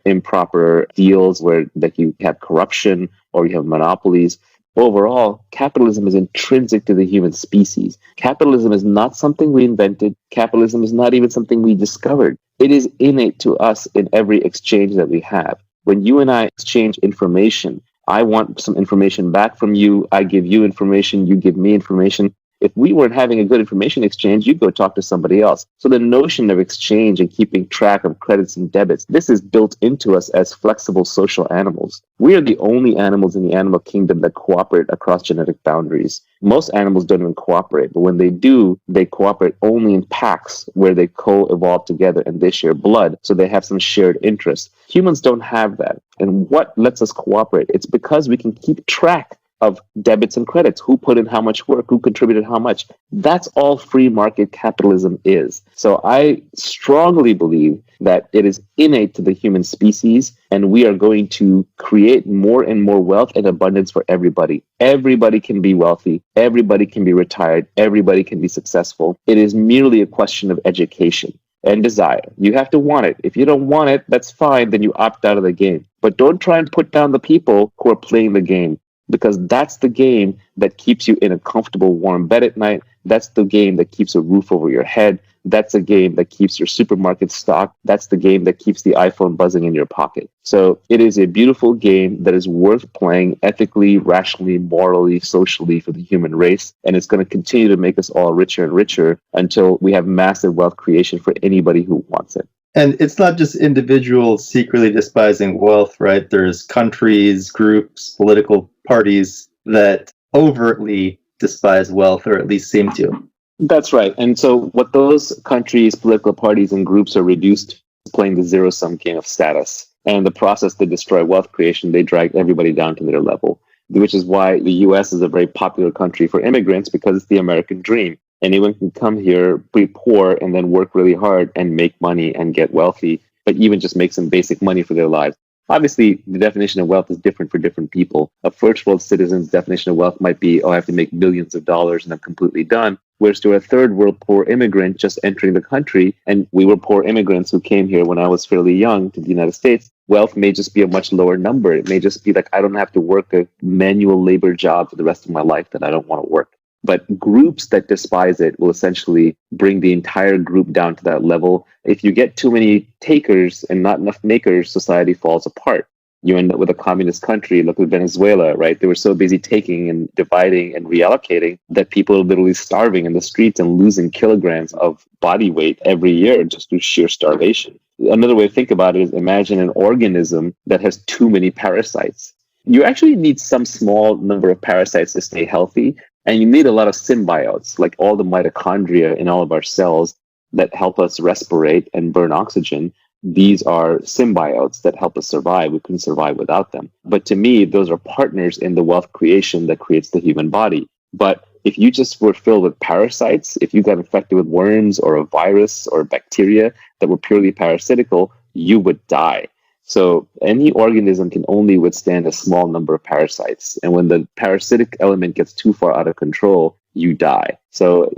improper deals where that you have corruption or you have monopolies. Overall, capitalism is intrinsic to the human species. Capitalism is not something we invented. Capitalism is not even something we discovered. It is innate to us in every exchange that we have. When you and I exchange information, I want some information back from you. I give you information. You give me information. If we weren't having a good information exchange, you'd go talk to somebody else. So the notion of exchange and keeping track of credits and debits, this is built into us as flexible social animals. We are the only animals in the animal kingdom that cooperate across genetic boundaries. Most animals don't even cooperate, but when they do, they cooperate only in packs where they co-evolve together and they share blood, so they have some shared interest. Humans don't have that. And what lets us cooperate? It's because we can keep track of debits and credits, who put in how much work, who contributed how much. That's all free market capitalism is. So I strongly believe that it is innate to the human species, and we are going to create more and more wealth and abundance for everybody. Everybody can be wealthy. Everybody can be retired. Everybody can be successful. It is merely a question of education and desire. You have to want it. If you don't want it, that's fine. Then you opt out of the game. But don't try and put down the people who are playing the game, because that's the game that keeps you in a comfortable, warm bed at night. That's the game that keeps a roof over your head. That's a game that keeps your supermarket stocked. That's the game that keeps the iPhone buzzing in your pocket. So it is a beautiful game that is worth playing ethically, rationally, morally, socially for the human race. And it's going to continue to make us all richer and richer until we have massive wealth creation for anybody who wants it. And it's not just individuals secretly despising wealth, right? There's countries, groups, political parties that overtly despise wealth, or at least seem to. That's right. And so what those countries, political parties, and groups are reduced to playing the zero-sum game of status. And in the process to destroy wealth creation, they drag everybody down to their level, which is why the US is a very popular country for immigrants, because it's the American dream. Anyone can come here, be poor, and then work really hard and make money and get wealthy, but even just make some basic money for their lives. Obviously, the definition of wealth is different for different people. A first world citizen's definition of wealth might be, oh, I have to make millions of dollars and I'm completely done. Whereas to a third world poor immigrant just entering the country, and we were poor immigrants who came here when I was fairly young to the United States, wealth may just be a much lower number. It may just be like, I don't have to work a manual labor job for the rest of my life that I don't want to work. But groups that despise it will essentially bring the entire group down to that level. If you get too many takers and not enough makers, society falls apart. You end up with a communist country. Look at Venezuela, right? They were so busy taking and dividing and reallocating that people are literally starving in the streets and losing kilograms of body weight every year just through sheer starvation. Another way to think about it is imagine an organism that has too many parasites. You actually need some small number of parasites to stay healthy. And you need a lot of symbiotes, like all the mitochondria in all of our cells that help us respirate and burn oxygen. These are symbiotes that help us survive. We couldn't survive without them. But to me, those are partners in the wealth creation that creates the human body. But if you just were filled with parasites, if you got infected with worms or a virus or bacteria that were purely parasitical, you would die. So any organism can only withstand a small number of parasites. And when the parasitic element gets too far out of control, you die. So